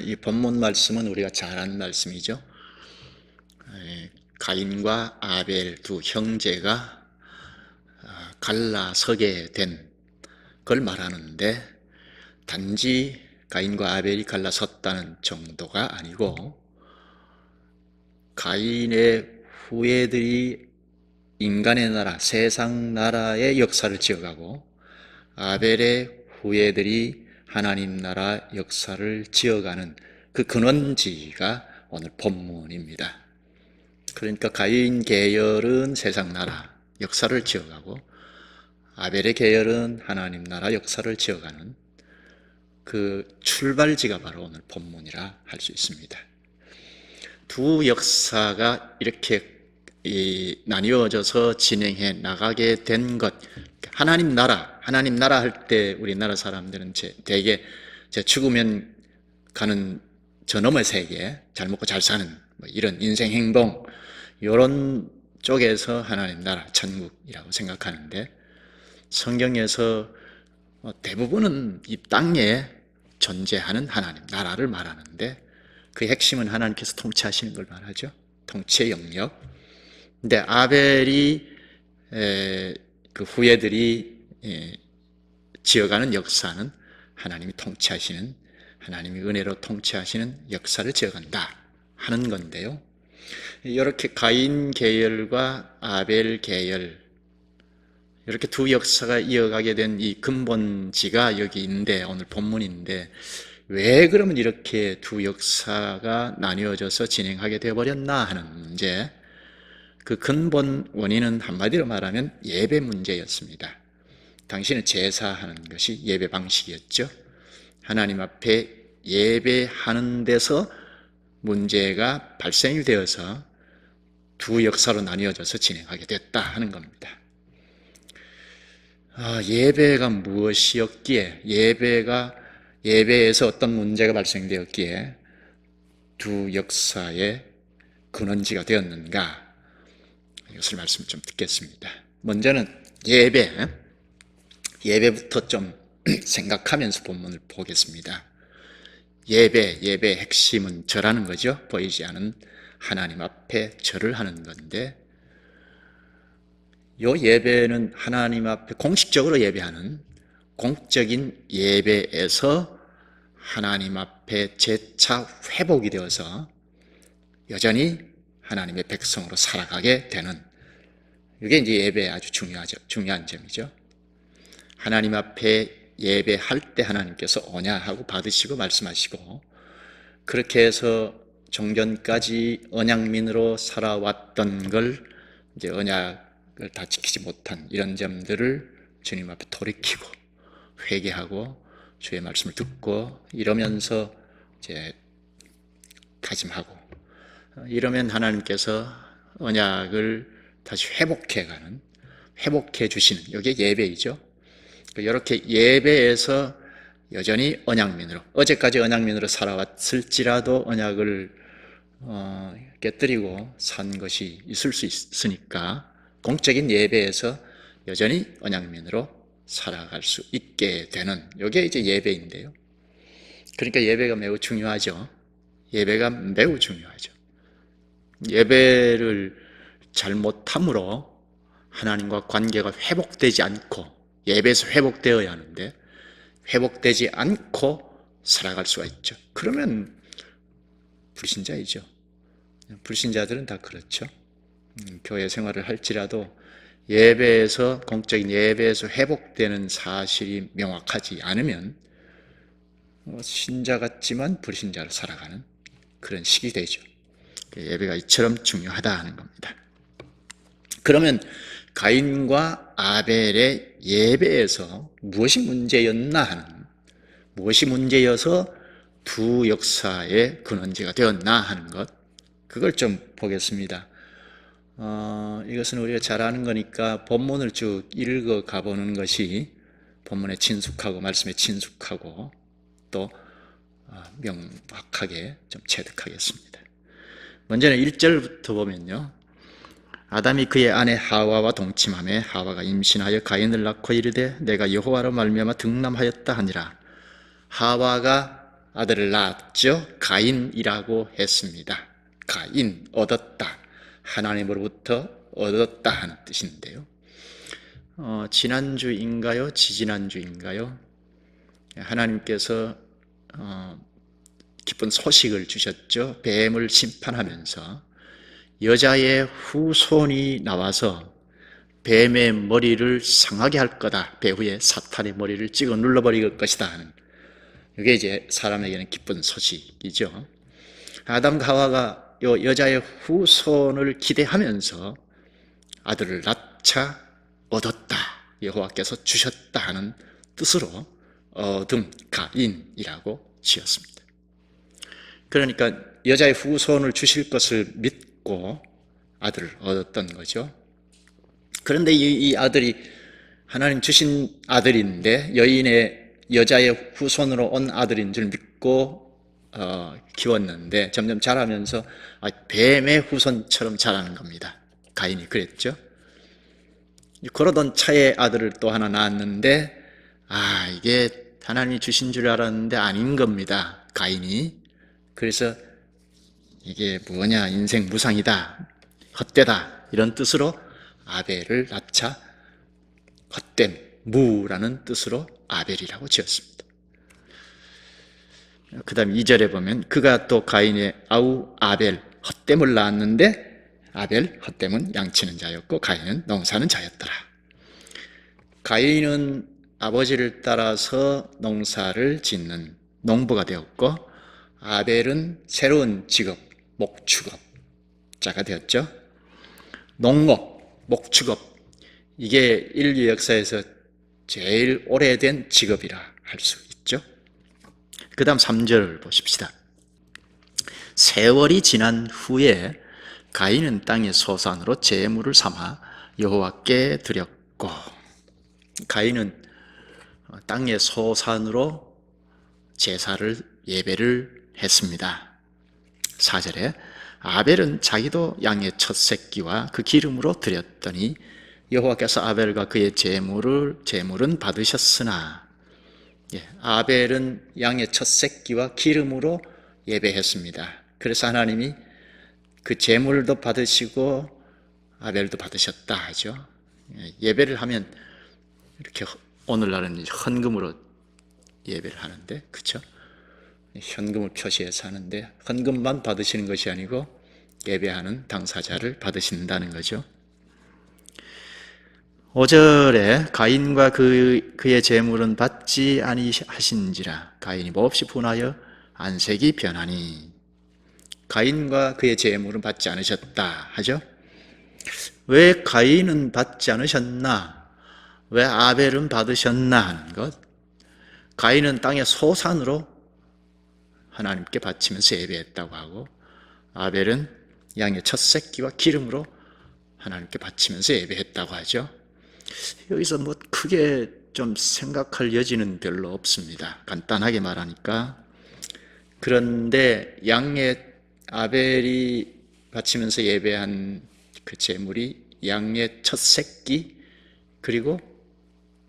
이 본문 말씀은 우리가 잘 아는 말씀이죠. 가인과 아벨 두 형제가 갈라서게 된 걸 말하는데, 단지 가인과 아벨이 갈라섰다는 정도가 아니고 가인의 후예들이 인간의 나라, 세상 나라의 역사를 지어가고 아벨의 후예들이 하나님 나라 역사를 지어가는 그 근원지가 오늘 본문입니다. 그러니까 가인 계열은 세상 나라 역사를 지어가고 아벨의 계열은 하나님 나라 역사를 지어가는 그 출발지가 바로 오늘 본문이라 할 수 있습니다. 두 역사가 이렇게 나뉘어져서 진행해 나가게 된 것, 하나님 나라 할 때 우리나라 사람들은 대개 죽으면 가는 저 너머의 세계, 잘 먹고 잘 사는 이런 인생 행동, 이런 쪽에서 하나님 나라, 천국이라고 생각하는데, 성경에서 대부분은 이 땅에 존재하는 하나님 나라를 말하는데, 그 핵심은 하나님께서 통치하시는 걸 말하죠. 통치의 영역. 근데 아벨이 그 후예들이 지어가는 역사는 하나님이 통치하시는, 하나님이 은혜로 통치하시는 역사를 지어간다 하는 건데요. 이렇게 가인 계열과 아벨 계열, 이렇게 두 역사가 이어가게 된 이 근본지가 여기 있는데, 오늘 본문인데, 왜 그러면 이렇게 두 역사가 나뉘어져서 진행하게 되어버렸나 하는 문제, 그 근본 원인은 한마디로 말하면 예배 문제였습니다. 당시는 제사하는 것이 예배 방식이었죠. 하나님 앞에 예배하는 데서 문제가 발생이 되어서 두 역사로 나뉘어져서 진행하게 됐다 하는 겁니다. 예배가 무엇이었기에, 예배에서 어떤 문제가 발생되었기에 두 역사의 근원지가 되었는가, 이것을 말씀 좀 듣겠습니다. 먼저는 예배부터 좀 생각하면서 본문을 보겠습니다. 예배의 핵심은 절하는 거죠. 보이지 않은 하나님 앞에 절을 하는 건데, 이 예배는 하나님 앞에 공식적으로 예배하는 공적인 예배에서 하나님 앞에 재차 회복이 되어서 여전히 하나님의 백성으로 살아가게 되는, 이게 이제 예배의 아주 중요한 점이죠. 하나님 앞에 예배할 때 하나님께서 언약하고 받으시고 말씀하시고, 그렇게 해서 종전까지 언약민으로 살아왔던 걸 이제 언약을 다 지키지 못한 이런 점들을 주님 앞에 돌이키고 회개하고 주의 말씀을 듣고 이러면서 이제 다짐하고, 이러면 하나님께서 언약을 다시 회복해 주시는, 이게 예배이죠. 이렇게 예배에서 여전히 언약민으로, 어제까지 언약민으로 살아왔을지라도 언약을 깨뜨리고 산 것이 있을 수 있으니까 공적인 예배에서 여전히 언약민으로 살아갈 수 있게 되는, 이게 이제 예배인데요. 그러니까 예배가 매우 중요하죠. 예배가 매우 중요하죠. 예배를 잘못함으로 하나님과 관계가 회복되지 않고, 예배에서 회복되어야 하는데 회복되지 않고 살아갈 수가 있죠. 그러면 불신자이죠. 불신자들은 다 그렇죠. 교회 생활을 할지라도 예배에서, 공적인 예배에서 회복되는 사실이 명확하지 않으면 신자 같지만 불신자로 살아가는 그런 식이 되죠. 예배가 이처럼 중요하다 하는 겁니다. 그러면 가인과 아벨의 예배에서 무엇이 문제였나 하는, 무엇이 문제여서 두 역사의 근원지가 되었나 하는 것, 그걸 좀 보겠습니다. 이것은 우리가 잘 아는 거니까 본문을 쭉 읽어 가보는 것이 본문에 친숙하고 말씀에 친숙하고 또 명확하게 좀 체득하겠습니다. 먼저는 1절부터 보면요, 아담이 그의 아내 하와와 동침하매 하와가 임신하여 가인을 낳고 이르되 내가 여호와로 말미암아 득남하였다 하니라. 하와가 아들을 낳았죠. 가인이라고 했습니다. 가인, 얻었다. 하나님으로부터 얻었다 하는 뜻인데요. 지난주인가요? 지지난주인가요? 하나님께서 기쁜 소식을 주셨죠. 뱀을 심판하면서 여자의 후손이 나와서 뱀의 머리를 상하게 할 거다. 배후에 사탄의 머리를 찍어 눌러버릴 것이다 하는, 이게 이제 사람에게는 기쁜 소식이죠. 아담과 하와가 요 여자의 후손을 기대하면서 아들을 낳자 얻었다. 여호와께서 주셨다 하는 뜻으로 얻음, 가인이라고 지었습니다. 그러니까 여자의 후손을 주실 것을 믿고 아들을 얻었던 거죠. 그런데 이 아들이 하나님 주신 아들인데 여자의 후손으로 온 아들인 줄 믿고 키웠는데 점점 자라면서 뱀의 후손처럼 자라는 겁니다. 가인이 그랬죠. 그러던 차에 아들을 또 하나 낳았는데 이게 하나님이 주신 줄 알았는데 아닌 겁니다. 가인이. 그래서 이게 뭐냐, 인생 무상이다, 헛되다, 이런 뜻으로 아벨을 낳자 헛됨, 무라는 뜻으로 아벨이라고 지었습니다. 그 다음 2절에 보면 그가 또 가인의 아우 아벨 헛됨을 낳았는데 아벨 헛됨은 양치는 자였고 가인은 농사는 자였더라. 가인은 아버지를 따라서 농사를 짓는 농부가 되었고 아벨은 새로운 직업, 목축업자가 되었죠. 농업, 목축업, 이게 인류 역사에서 제일 오래된 직업이라 할 수 있죠. 그 다음 3절을 보십시다. 세월이 지난 후에 가인은 땅의 소산으로 제물을 삼아 여호와께 드렸고, 가인은 땅의 소산으로 제사를, 예배를 했습니다. 4절에 아벨은 자기도 양의 첫 새끼와 그 기름으로 드렸더니 여호와께서 아벨과 그의 제물은 받으셨으나, 아벨은 양의 첫 새끼와 기름으로 예배했습니다. 그래서 하나님이 그 제물도 받으시고 아벨도 받으셨다 하죠. 예배를 하면 이렇게 오늘날은 헌금으로 예배를 하는데, 그렇죠? 현금을 표시해서 하는데 헌금만 받으시는 것이 아니고 예배하는 당사자를 받으신다는 거죠. 5절에 가인과 그의 제물은 받지 아니하신지라 가인이 몹시 분하여 안색이 변하니, 가인과 그의 제물은 받지 않으셨다 하죠. 왜 가인은 받지 않으셨나, 왜 아벨은 받으셨나 하는 것. 가인은 땅의 소산으로 하나님께 바치면서 예배했다고 하고 아벨은 양의 첫 새끼와 기름으로 하나님께 바치면서 예배했다고 하죠. 여기서 뭐 크게 좀 생각할 여지는 별로 없습니다. 간단하게 말하니까. 그런데 양의 아벨이 바치면서 예배한 그 제물이 양의 첫 새끼 그리고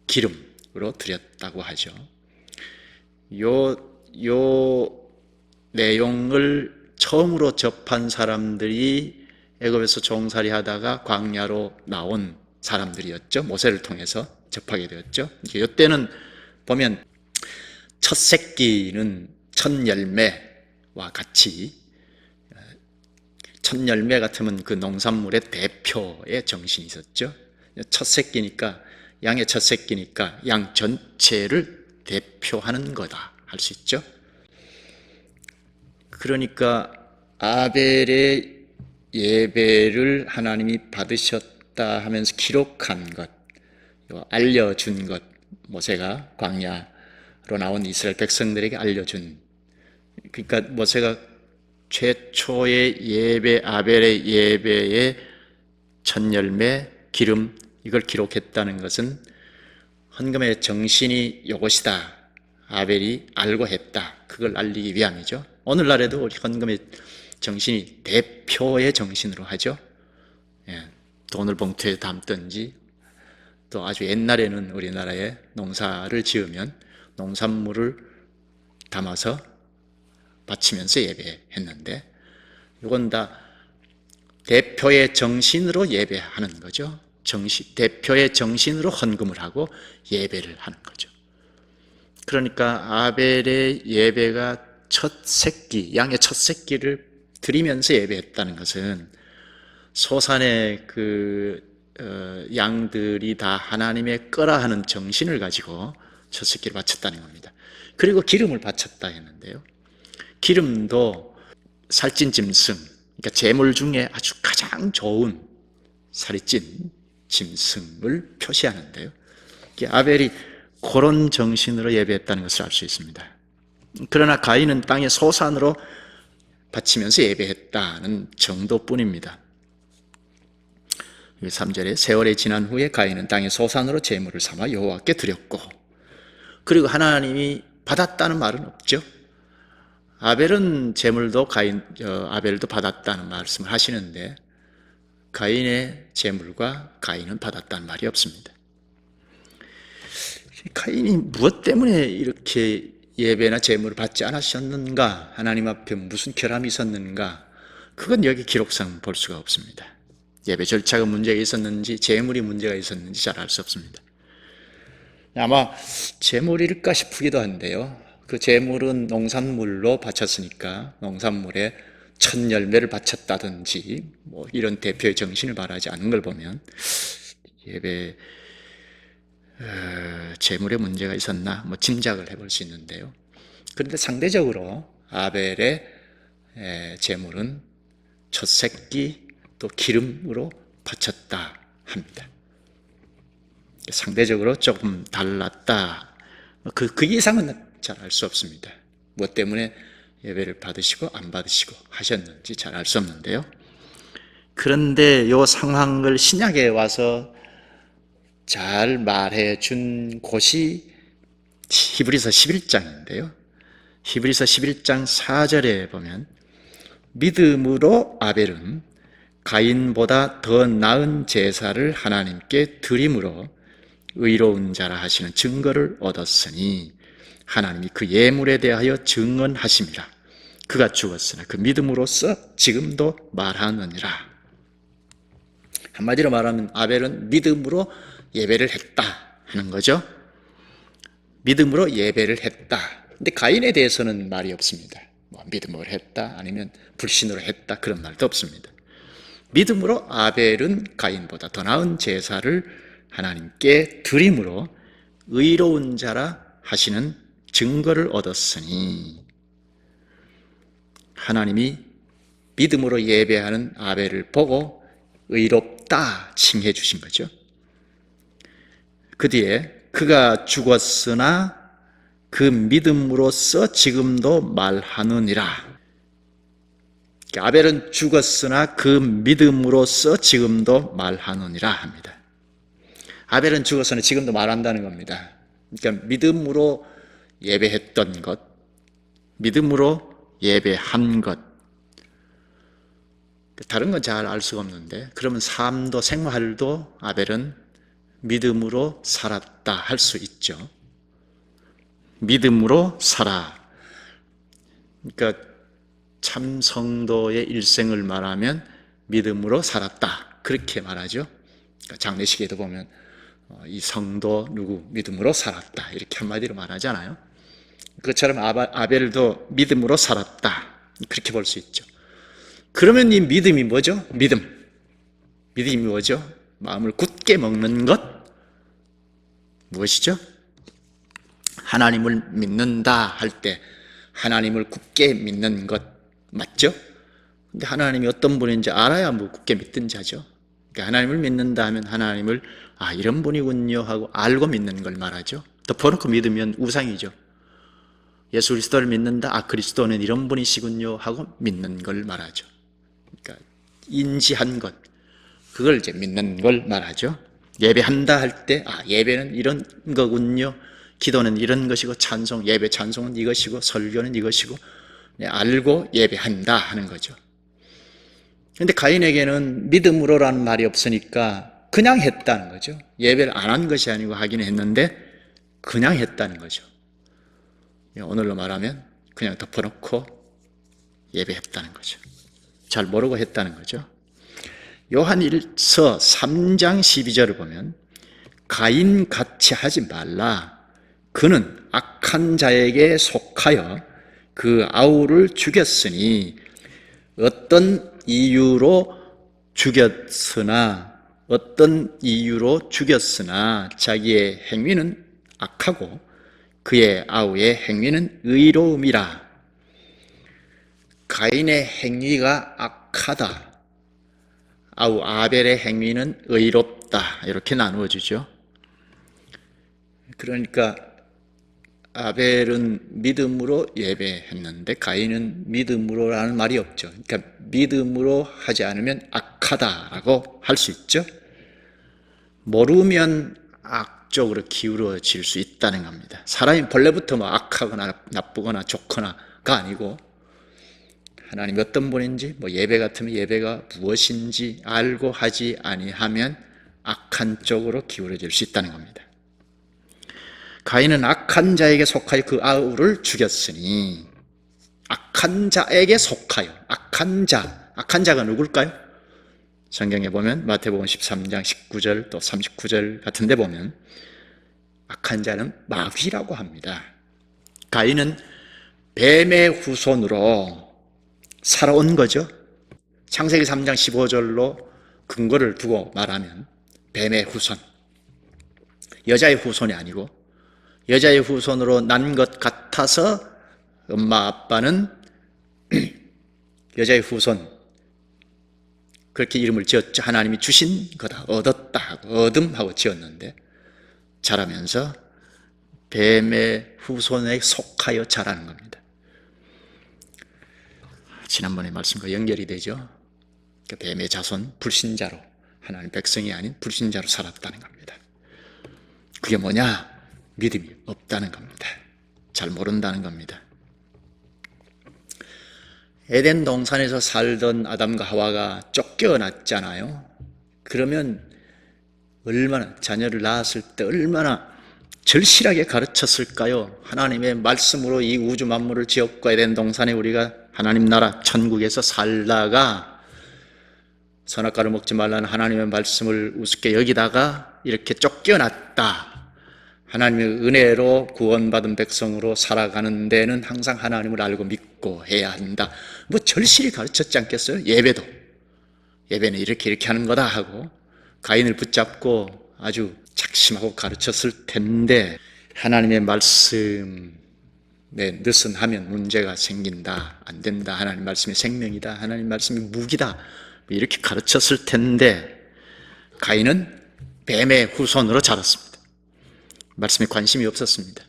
기름으로 드렸다고 하죠. 요 내용을 처음으로 접한 사람들이 애굽에서 종살이 하다가 광야로 나온 사람들이었죠. 모세를 통해서 접하게 되었죠. 이때는 보면 첫 새끼는 첫 열매와 같이, 첫 열매 같으면 그 농산물의 대표의 정신이 있었죠. 첫 새끼니까, 양의 첫 새끼니까 양 전체를 대표하는 거다 할 수 있죠. 그러니까 아벨의 예배를 하나님이 받으셨다 하면서 기록한 것, 알려준 것, 모세가 광야로 나온 이스라엘 백성들에게 알려준, 그러니까 모세가 최초의 예배, 아벨의 예배의 첫 열매, 기름, 이걸 기록했다는 것은 헌금의 정신이 이것이다, 아벨이 알고 했다, 그걸 알리기 위함이죠. 오늘날에도 우리 헌금의 정신이 대표의 정신으로 하죠. 돈을 봉투에 담든지, 또 아주 옛날에는 우리나라에 농사를 지으면 농산물을 담아서 바치면서 예배했는데, 이건 다 대표의 정신으로 예배하는 거죠. 대표의 정신으로 헌금을 하고 예배를 하는 거죠. 그러니까 아벨의 예배가 양의 첫 새끼를 드리면서 예배했다는 것은 소산의 양들이 다 하나님의 거라 하는 정신을 가지고 첫 새끼를 바쳤다는 겁니다. 그리고 기름을 바쳤다 했는데요. 기름도 살찐 짐승, 그러니까 제물 중에 아주 가장 좋은 살이 찐 짐승을 표시하는데요. 아벨이 그런 정신으로 예배했다는 것을 알 수 있습니다. 그러나 가인은 땅의 소산으로 바치면서 예배했다는 정도뿐입니다. 3절에 세월이 지난 후에 가인은 땅의 소산으로 제물을 삼아 여호와께 드렸고, 그리고 하나님이 받았다는 말은 없죠. 아벨은 제물도 아벨도 받았다는 말씀을 하시는데 가인의 제물과 가인은 받았다는 말이 없습니다. 가인이 무엇 때문에 이렇게 예배나 제물을 받지 않으셨는가, 하나님 앞에 무슨 결함이 있었는가, 그건 여기 기록상 볼 수가 없습니다. 예배 절차가 문제가 있었는지 제물이 문제가 있었는지 잘 알 수 없습니다. 아마 제물일까 싶기도 한데요, 그 제물은 농산물로 바쳤으니까 농산물에 첫 열매를 바쳤다든지 뭐 이런 대표의 정신을 말하지 않는 걸 보면 예배 제물에 문제가 있었나 뭐 짐작을 해볼 수 있는데요. 그런데 상대적으로 아벨의 제물은 첫 새끼 또 기름으로 바쳤다 합니다. 상대적으로 조금 달랐다. 그 이상은 잘 알 수 없습니다. 무엇 때문에 예배를 받으시고 안 받으시고 하셨는지 잘 알 수 없는데요. 그런데 이 상황을 신약에 와서 잘 말해 준 곳이 히브리서 11장인데요. 히브리서 11장 4절에 보면 믿음으로 아벨은 가인보다 더 나은 제사를 하나님께 드림으로 의로운 자라 하시는 증거를 얻었으니 하나님이 그 예물에 대하여 증언하심이라. 그가 죽었으나 그 믿음으로써 지금도 말하느니라. 한마디로 말하면 아벨은 믿음으로 예배를 했다 하는 거죠. 믿음으로 예배를 했다. 근데 가인에 대해서는 말이 없습니다. 뭐 믿음으로 했다 아니면 불신으로 했다 그런 말도 없습니다. 믿음으로 아벨은 가인보다 더 나은 제사를 하나님께 드림으로 의로운 자라 하시는 증거를 얻었으니, 하나님이 믿음으로 예배하는 아벨을 보고 의롭다 칭해 주신 거죠. 그 뒤에 그가 죽었으나 그 믿음으로써 지금도 말하느니라. 아벨은 죽었으나 그 믿음으로써 지금도 말하느니라 합니다. 아벨은 죽었으나 지금도 말한다는 겁니다. 그러니까 믿음으로 예배했던 것, 믿음으로 예배한 것, 다른 건 잘 알 수가 없는데, 그러면 삶도 생활도 아벨은 믿음으로 살았다 할 수 있죠. 믿음으로 살아. 그러니까 참 성도의 일생을 말하면 믿음으로 살았다 그렇게 말하죠. 그러니까 장례식에도 보면 이 성도 누구 믿음으로 살았다 이렇게 한마디로 말하잖아요. 그것처럼 아벨도 믿음으로 살았다 그렇게 볼 수 있죠. 그러면 이 믿음이 뭐죠? 믿음이 뭐죠? 마음을 굳게 먹는 것 무엇이죠? 하나님을 믿는다 할 때 하나님을 굳게 믿는 것 맞죠? 근데 하나님이 어떤 분인지 알아야 뭐 굳게 믿든지 하죠. 그러니까 하나님을 믿는다 하면 하나님을 이런 분이군요 하고 알고 믿는 걸 말하죠. 덮어놓고 믿으면 우상이죠. 예수 그리스도를 믿는다, 그리스도는 이런 분이시군요 하고 믿는 걸 말하죠. 그러니까 인지한 것, 그걸 이제 믿는 걸 말하죠. 예배한다 할 때 예배는 이런 거군요, 기도는 이런 것이고 예배 찬송은 이것이고 설교는 이것이고 알고 예배한다 하는 거죠. 그런데 가인에게는 믿음으로라는 말이 없으니까 그냥 했다는 거죠. 예배를 안 한 것이 아니고 하긴 했는데 그냥 했다는 거죠. 오늘로 말하면 그냥 덮어놓고 예배했다는 거죠. 잘 모르고 했다는 거죠. 요한일서 3장 12절을 보면 가인같이 하지 말라. 그는 악한 자에게 속하여 그 아우를 죽였으니 어떤 이유로 죽였으나 자기의 행위는 악하고 그의 아우의 행위는 의로움이라. 가인의 행위가 악하다, 아우 아벨의 행위는 의롭다, 이렇게 나누어지죠. 그러니까 아벨은 믿음으로 예배했는데 가인은 믿음으로라는 말이 없죠. 그러니까 믿음으로 하지 않으면 악하다라고 할 수 있죠. 모르면 악쪽으로 기울어질 수 있다는 겁니다. 사람이 본래부터 뭐 악하거나 나쁘거나 좋거나가 아니고 하나님이 어떤 분인지, 뭐 예배 같으면 예배가 무엇인지 알고 하지 아니하면 악한 쪽으로 기울어질 수 있다는 겁니다. 가인은 악한 자에게 속하여 그 아우를 죽였으니, 악한 자에게 속하여, 악한 자가 누굴까요? 성경에 보면 마태복음 13장 19절 또 39절 같은 데 보면 악한 자는 마귀라고 합니다. 가인은 뱀의 후손으로 살아온 거죠. 창세기 3장 15절로 근거를 두고 말하면 뱀의 후손, 여자의 후손이 아니고 여자의 후손으로 난 것 같아서 엄마 아빠는 여자의 후손 그렇게 이름을 지었죠. 하나님이 주신 거다, 얻었다 하고 얻음하고 지었는데 자라면서 뱀의 후손에 속하여 자라는 겁니다. 지난번에 말씀과 연결이 되죠. 뱀의 자손, 불신자로, 하나님 백성이 아닌 불신자로 살았다는 겁니다. 그게 뭐냐? 믿음이 없다는 겁니다. 잘 모른다는 겁니다. 에덴 동산에서 살던 아담과 하와가 쫓겨났잖아요. 그러면 얼마나, 자녀를 낳았을 때 얼마나 절실하게 가르쳤을까요? 하나님의 말씀으로 이 우주 만물을 지었고 에덴 동산에 우리가 하나님 나라 천국에서 살다가 선악과를 먹지 말라는 하나님의 말씀을 우습게 여기다가 이렇게 쫓겨났다. 하나님의 은혜로 구원받은 백성으로 살아가는 데는 항상 하나님을 알고 믿고 해야 한다. 뭐 절실히 가르쳤지 않겠어요? 예배는 이렇게 하는 거다 하고 가인을 붙잡고 아주 작심하고 가르쳤을 텐데 하나님의 말씀에 느슨하면 문제가 생긴다, 안 된다, 하나님 말씀이 생명이다, 하나님 말씀이 무기다, 이렇게 가르쳤을 텐데 가인은 뱀의 후손으로 자랐습니다. 말씀에 관심이 없었습니다.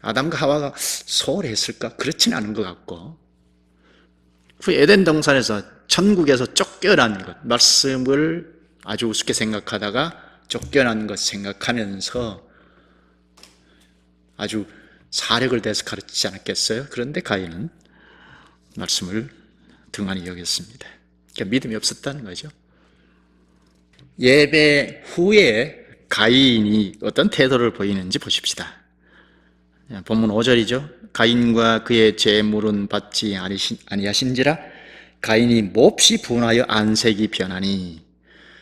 아담과 하와가 소홀했을까? 그렇지는 않은 것 같고 그 에덴 동산에서 천국에서 쫓겨난 것, 말씀을 아주 우습게 생각하다가 쫓겨난 것 생각하면서 아주 사력을 대해서 가르치지 않았겠어요? 그런데 가인은 말씀을 등한히 여겼습니다. 그러니까 믿음이 없었다는 거죠. 예배 후에 가인이 어떤 태도를 보이는지 보십시다. 본문 5절이죠. 가인과 그의 제물은 받지 아니하신지라 가인이 몹시 분하여 안색이 변하니.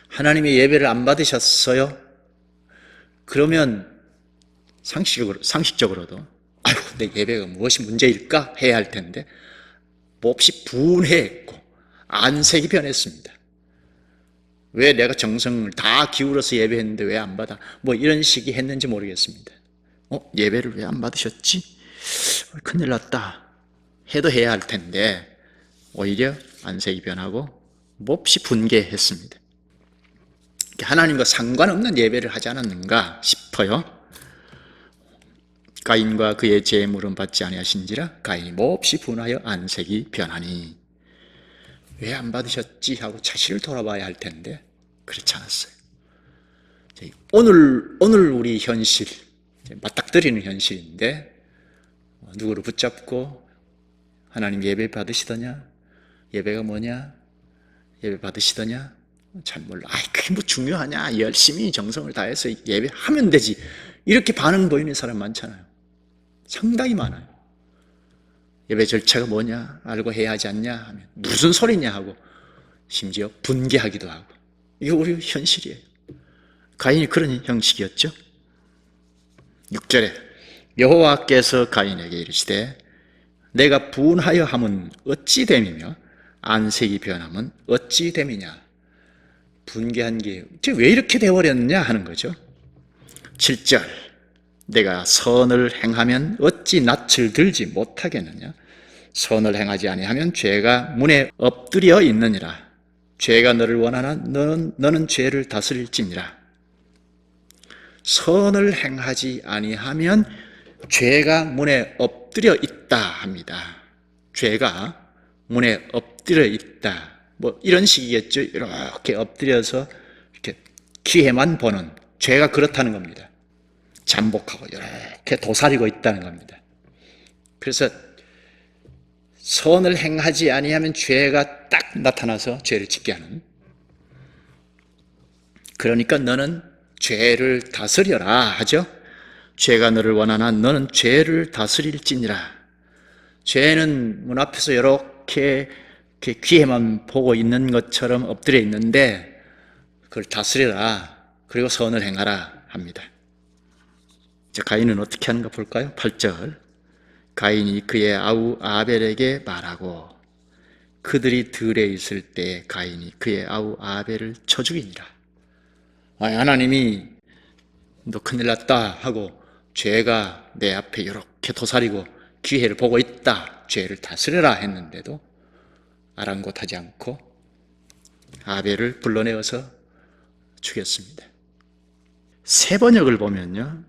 하나님의 예배를 안 받으셨어요? 그러면 상식적으로도 아이고 내 예배가 무엇이 문제일까 해야 할 텐데 몹시 분해했고 안색이 변했습니다. 왜 내가 정성을 다 기울여서 예배했는데 왜 안 받아? 뭐 이런 식이 했는지 모르겠습니다. 예배를 왜 안 받으셨지? 큰일 났다 해도 해야 할 텐데 오히려 안색이 변하고 몹시 분개했습니다. 하나님과 상관없는 예배를 하지 않았는가 싶어요. 가인과 그의 제물은 받지 아니하신지라 가인이 몹시 분하여 안색이 변하니. 왜 안 받으셨지 하고 자신을 돌아봐야 할 텐데 그렇지 않았어요. 오늘 우리 현실, 맞닥뜨리는 현실인데 누구를 붙잡고 하나님 예배 받으시더냐? 예배가 뭐냐? 예배 받으시더냐? 잘 몰라. 그게 뭐 중요하냐? 열심히 정성을 다해서 예배하면 되지. 이렇게 반응 보이는 사람 많잖아요. 상당히 많아요. 예배 절차가 뭐냐 알고 해야 하지 않냐 하면 무슨 소리냐 하고 심지어 분개하기도 하고, 이게 우리 현실이에요. 가인이 그런 형식이었죠. 6절에 여호와께서 가인에게 이르시되 내가 분하여 함은 어찌 됨이며 안색이 변함은 어찌 됨이냐. 분개한 게 왜 이렇게 되어버렸냐 하는 거죠. 7절 내가 선을 행하면 어찌 낯을 들지 못하겠느냐. 선을 행하지 아니하면 죄가 문에 엎드려 있느니라. 죄가 너를 원하나 너는 죄를 다스릴지니라. 선을 행하지 아니하면 죄가 문에 엎드려 있다 합니다. 죄가 문에 엎드려 있다. 뭐 이런 식이겠죠. 이렇게 엎드려서 이렇게 기회만 보는, 죄가 그렇다는 겁니다. 잠복하고 이렇게 도사리고 있다는 겁니다. 그래서 선을 행하지 아니하면 죄가 딱 나타나서 죄를 짓게 하는. 그러니까 너는 죄를 다스려라 하죠. 죄가 너를 원하나 너는 죄를 다스릴지니라. 죄는 문 앞에서 이렇게 기회만 보고 있는 것처럼 엎드려 있는데 그걸 다스려라. 그리고 선을 행하라 합니다. 자, 가인은 어떻게 하는가 볼까요? 8절 가인이 그의 아우 아벨에게 말하고 그들이 들에 있을 때 가인이 그의 아우 아벨을 쳐 죽이니라. 하나님이 너 큰일 났다 하고 죄가 내 앞에 이렇게 도사리고 기회를 보고 있다, 죄를 다스려라 했는데도 아랑곳하지 않고 아벨을 불러내어서 죽였습니다. 세 번역을 보면요,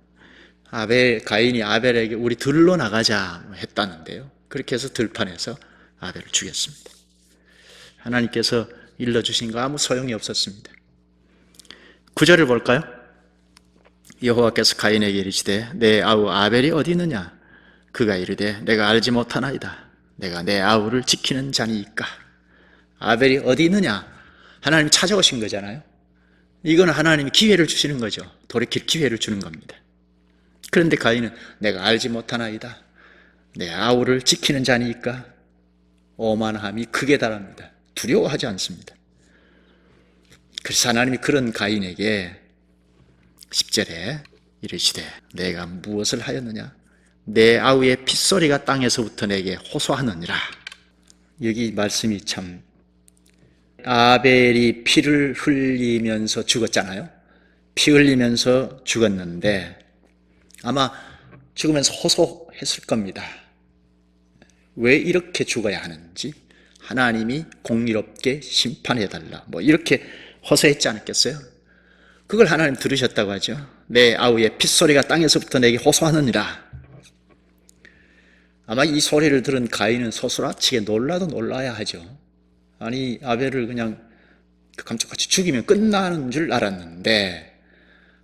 가인이 아벨에게 우리 들로 나가자 했다는데요, 그렇게 해서 들판에서 아벨을 죽였습니다. 하나님께서 일러주신 거 아무 소용이 없었습니다. 9절을 볼까요? 여호와께서 가인에게 이르시되 내 아우 아벨이 어디 있느냐. 그가 이르되 내가 알지 못하나이다. 내가 내 아우를 지키는 자니이까. 아벨이 어디 있느냐? 하나님이 찾아오신 거잖아요. 이건 하나님이 기회를 주시는 거죠. 돌이킬 기회를 주는 겁니다. 그런데 가인은 내가 알지 못하나이다. 내 아우를 지키는 자니이까. 오만함이 극에 달합니다. 두려워하지 않습니다. 그래서 하나님이 그런 가인에게 10절에 이르시되 내가 무엇을 하였느냐. 내 아우의 핏소리가 땅에서부터 내게 호소하느니라. 여기 말씀이 참, 아벨이 피를 흘리면서 죽었잖아요. 피 흘리면서 죽었는데 아마 죽으면서 호소했을 겁니다. 왜 이렇게 죽어야 하는지 하나님이 공의롭게 심판해달라, 뭐 이렇게 호소했지 않았겠어요? 그걸 하나님 들으셨다고 하죠. 내 아우의 핏소리가 땅에서부터 내게 호소하느니라. 아마 이 소리를 들은 가인은 소스라치게 놀라도 놀라야 하죠. 아니, 아벨을 그냥 감쪽같이 죽이면 끝나는 줄 알았는데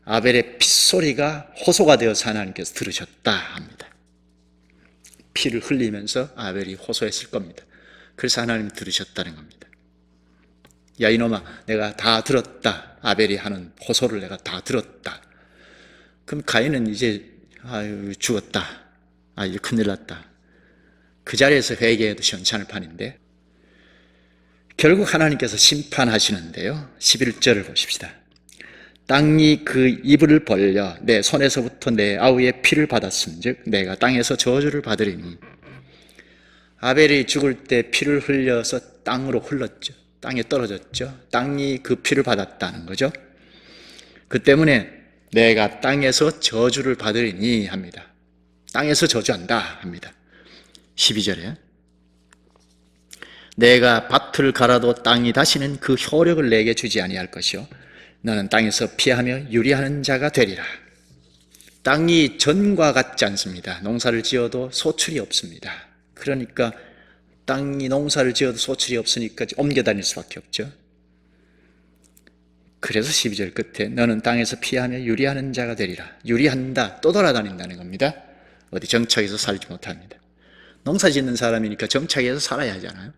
아벨의 핏소리가 호소가 되어서 하나님께서 들으셨다 합니다. 피를 흘리면서 아벨이 호소했을 겁니다. 그래서 하나님이 들으셨다는 겁니다. 야 이놈아, 내가 다 들었다. 아벨이 하는 호소를 내가 다 들었다. 그럼 가인은 이제 아유 죽었다. 이제 큰일 났다. 그 자리에서 회개해도 시원찮을 판인데 결국 하나님께서 심판하시는데요. 11절을 보십시다. 땅이 그 이불을 벌려 내 손에서부터 내 아우의 피를 받았은즉 내가 땅에서 저주를 받으리니. 아벨이 죽을 때 피를 흘려서 땅으로 흘렀죠. 땅에 떨어졌죠. 땅이 그 피를 받았다는 거죠. 그 때문에 내가 땅에서 저주를 받으리니 합니다. 땅에서 저주한다 합니다. 12절에 내가 밭을 갈아도 땅이 다시는 그 효력을 내게 주지 아니할 것이요 너는 땅에서 피하며 유리하는 자가 되리라. 땅이 전과 같지 않습니다. 농사를 지어도 소출이 없습니다. 그러니까 땅이 농사를 지어도 소출이 없으니까 옮겨 다닐 수밖에 없죠. 그래서 12절 끝에 너는 땅에서 피하며 유리하는 자가 되리라. 유리한다, 또 돌아다닌다는 겁니다. 어디 정착해서 살지 못합니다. 농사 짓는 사람이니까 정착해서 살아야 하잖아요.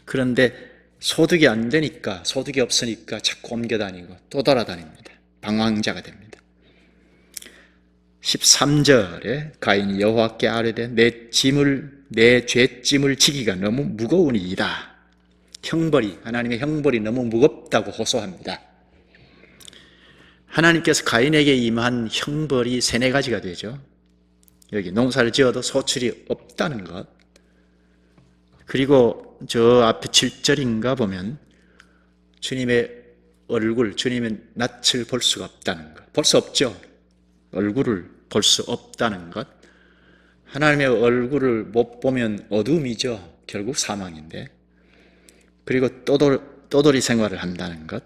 그런데 소득이 안 되니까, 소득이 없으니까 자꾸 옮겨 다니고 또 돌아다닙니다. 방황자가 됩니다. 13절에 가인이 여호와께 아뢰되 내 짐을 내 죄짐을 지기가 너무 무거우니이다. 형벌이, 하나님의 형벌이 너무 무겁다고 호소합니다. 하나님께서 가인에게 임한 형벌이 3-4가지가 되죠. 여기 농사를 지어도 소출이 없다는 것, 그리고 저 앞에 7절인가 보면 주님의 얼굴, 주님의 낯을 볼 수가 없다는 것, 볼 수 없죠. 얼굴을 볼 수 없다는 것, 하나님의 얼굴을 못 보면 어둠이죠. 결국 사망인데. 그리고 떠돌이 생활을 한다는 것,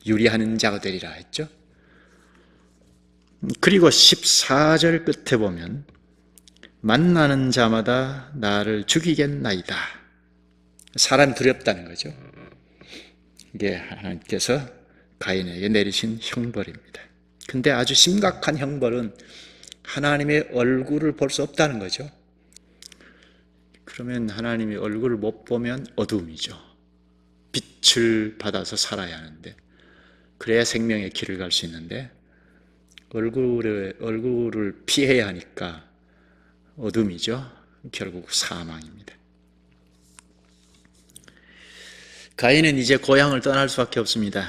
유리하는 자가 되리라 했죠. 그리고 14절 끝에 보면 만나는 자마다 나를 죽이겠나이다. 사람이 두렵다는 거죠. 이게 하나님께서 가인에게 내리신 형벌입니다. 근데 아주 심각한 형벌은 하나님의 얼굴을 볼 수 없다는 거죠. 그러면 하나님의 얼굴을 못 보면 어둠이죠. 빛을 받아서 살아야 하는데, 그래야 생명의 길을 갈 수 있는데 얼굴을 피해야 하니까 어둠이죠. 결국 사망입니다. 가인은 이제 고향을 떠날 수밖에 없습니다.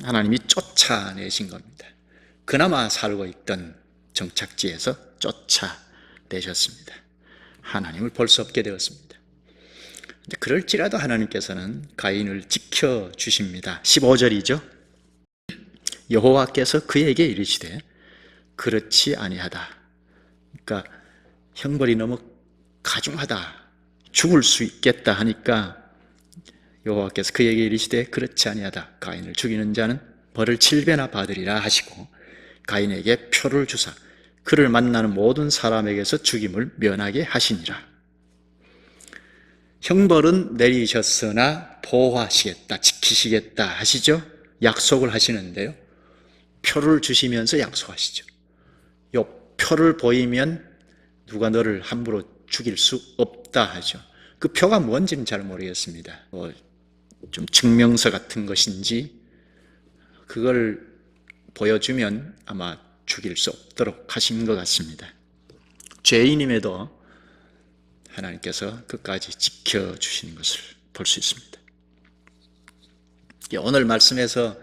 하나님이 쫓아내신 겁니다. 그나마 살고 있던 정착지에서 쫓아내셨습니다. 하나님을 볼 수 없게 되었습니다. 그럴지라도 하나님께서는 가인을 지켜주십니다. 15절이죠. 여호와께서 그에게 이르시되 그렇지 아니하다. 그러니까 형벌이 너무 가중하다, 죽을 수 있겠다 하니까 여호와께서 그에게 이르시되 그렇지 아니하다. 가인을 죽이는 자는 벌을 7배나 받으리라 하시고 가인에게 표를 주사 그를 만나는 모든 사람에게서 죽임을 면하게 하시니라. 형벌은 내리셨으나 보호하시겠다, 지키시겠다 하시죠. 약속을 하시는데요, 표를 주시면서 약속하시죠. 요 표를 보이면 누가 너를 함부로 죽일 수 없다 하죠. 그 표가 뭔지는 잘 모르겠습니다. 좀 증명서 같은 것인지, 그걸 보여주면 아마 죽일 수 없도록 하신 것 같습니다. 죄인임에도 하나님께서 끝까지 지켜주시는 것을 볼 수 있습니다. 오늘 말씀에서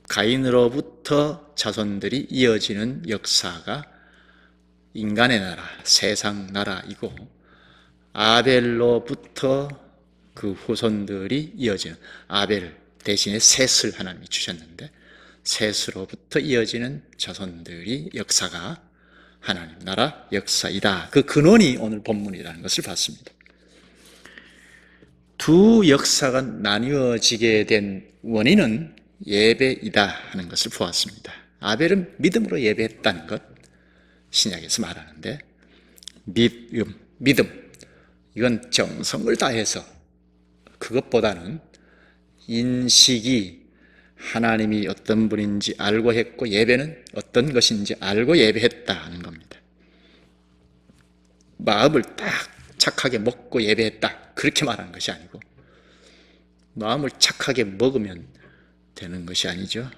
가인으로부터 자손들이 이어지는 역사가 인간의 나라, 세상 나라이고, 아벨로부터 그 후손들이 이어지는, 아벨 대신에 셋을 하나님이 주셨는데 셋으로부터 이어지는 자손들이 역사가 하나님 나라 역사이다. 그 근원이 오늘 본문이라는 것을 봤습니다. 두 역사가 나뉘어지게 된 원인은 예배이다 하는 것을 보았습니다. 아벨은 믿음으로 예배했다는 것, 신약에서 말하는데, 믿음, 이건 정성을 다해서, 그것보다는 인식이 하나님이 어떤 분인지 알고 했고 예배는 어떤 것인지 알고 예배했다 하는 겁니다. 마음을 딱 착하게 먹고 예배했다, 그렇게 말하는 것이 아니고, 마음을 착하게 먹으면 되는 것이 아니죠.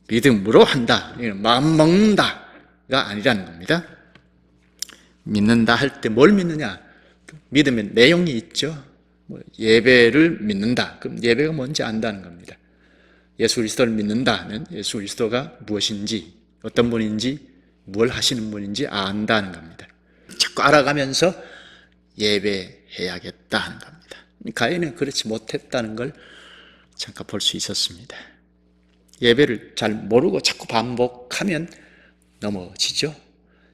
믿음으로 한다, 마음 먹는다가 아니라는 겁니다. 믿는다 할 때 뭘 믿느냐? 믿으면 내용이 있죠. 예배를 믿는다, 그럼 예배가 뭔지 안다는 겁니다. 예수 그리스도를 믿는다 하면 예수 그리스도가 무엇인지, 어떤 분인지, 뭘 하시는 분인지 안다는 겁니다. 자꾸 알아가면서 예배해야겠다 하는 겁니다. 가인은 그렇지 못했다는 걸 잠깐 볼 수 있었습니다. 예배를 잘 모르고 자꾸 반복하면 넘어지죠.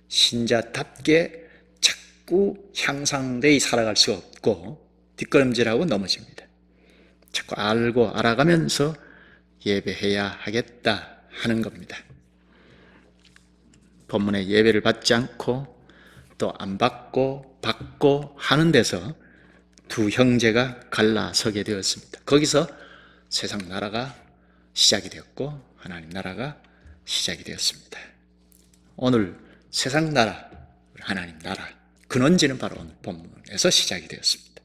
신자답게 자꾸 향상되이 살아갈 수가 없고 뒷걸음질하고 넘어집니다. 자꾸 알고 알아가면서 예배해야 하겠다 하는 겁니다. 본문에 예배를 받지 않고 또 안 받고 받고 하는 데서 두 형제가 갈라서게 되었습니다. 거기서 세상 나라가 시작이 되었고 하나님 나라가 시작이 되었습니다. 오늘 세상 나라, 하나님 나라, 근원지는 바로 오늘 본문에서 시작이 되었습니다.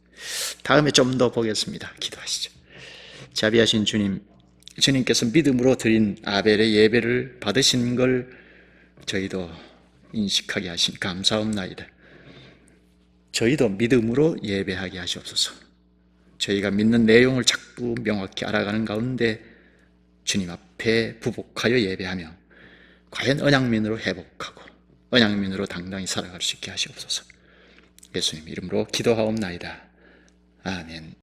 다음에 좀 더 보겠습니다. 기도하시죠. 자비하신 주님, 주님께서 믿음으로 드린 아벨의 예배를 받으신 걸 저희도 인식하게 하신 감사옵나이다. 저희도 믿음으로 예배하게 하시옵소서. 저희가 믿는 내용을 자꾸 명확히 알아가는 가운데 주님 앞에 부복하여 예배하며 과연 언약민으로 회복하고 언약민으로 당당히 살아갈 수 있게 하시옵소서. 예수님 이름으로 기도하옵나이다. 아멘.